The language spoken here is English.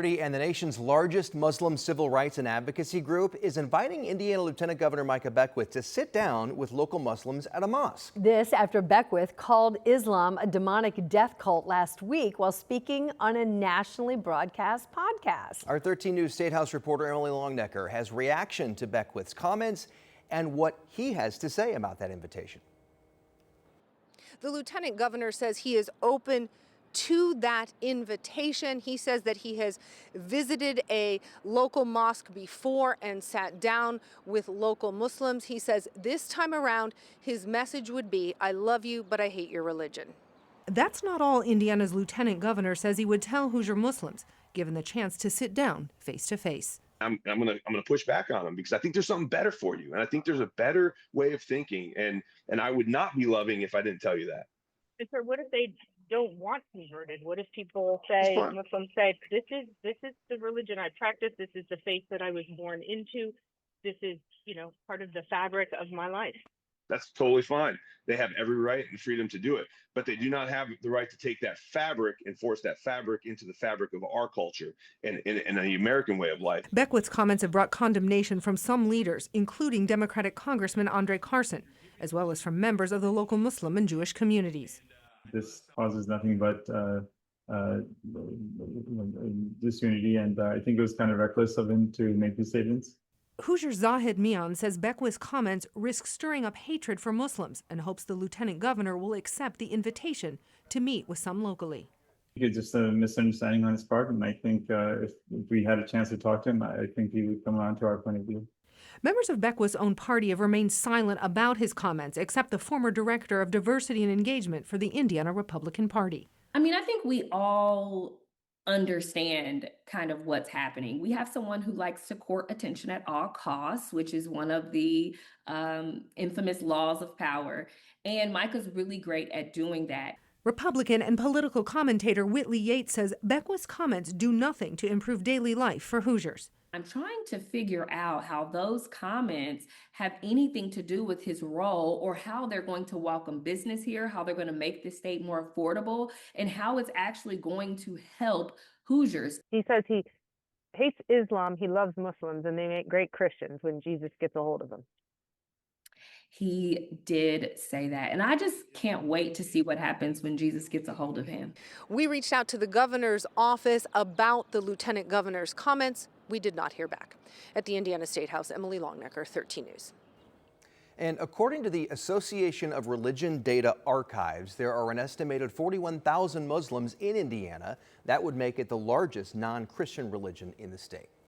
And the nation's largest Muslim civil rights and advocacy group is inviting Indiana Lieutenant Governor Micah Beckwith to sit down with local Muslims at a mosque. This after Beckwith called Islam a demonic death cult last week while speaking on a nationally broadcast podcast. Our 13 News State House reporter Emily Longnecker has reaction to Beckwith's comments and what he has to say about that invitation. The lieutenant governor says he is open to that invitation. He says that he has visited a local mosque before and sat down with local Muslims. He says this time around, his message would be, I love you, but I hate your religion. That's not all Indiana's lieutenant governor says he would tell Hoosier Muslims, given the chance to sit down face to face. I'm gonna push back on him because I think there's something better for you, and I think there's a better way of thinking, and I would not be loving if I didn't tell you that. And sir, what if they don't want converted? What if people say, Muslims say, this is the religion I practice, this is the faith that I was born into, this is, part of the fabric of my life? That's totally fine. They have every right and freedom to do it, but they do not have the right to take that fabric and force that fabric into the fabric of our culture and the American way of life. Beckwith's comments have brought condemnation from some leaders, including Democratic Congressman Andre Carson, as well as from members of the local Muslim and Jewish communities. This causes nothing but disunity, and I think it was kind of reckless of him to make these statements. Hoosier Zahid Mian says Beckwith's comments risk stirring up hatred for Muslims and hopes the lieutenant governor will accept the invitation to meet with some locally. It's just a misunderstanding on his part, and I think if we had a chance to talk to him, I think he would come around to our point of view. Members of Beckwith's own party have remained silent about his comments, except the former director of diversity and engagement for the Indiana Republican Party. I think we all understand kind of what's happening. We have someone who likes to court attention at all costs, which is one of the infamous laws of power. And Micah's really great at doing that. Republican and political commentator Whitley Yates says Beckwith's comments do nothing to improve daily life for Hoosiers. I'm trying to figure out how those comments have anything to do with his role or how they're going to welcome business here, how they're going to make the state more affordable, and how it's actually going to help Hoosiers. He says he hates Islam, he loves Muslims, and they make great Christians when Jesus gets a hold of them. He did say that, and I just can't wait to see what happens when Jesus gets a hold of him. We reached out to the governor's office about the lieutenant governor's comments. We did not hear back. At the Indiana State House, Emily Longnecker, 13 News. And according to the Association of Religion Data Archives, there are an estimated 41,000 Muslims in Indiana. That would make it the largest non-Christian religion in the state.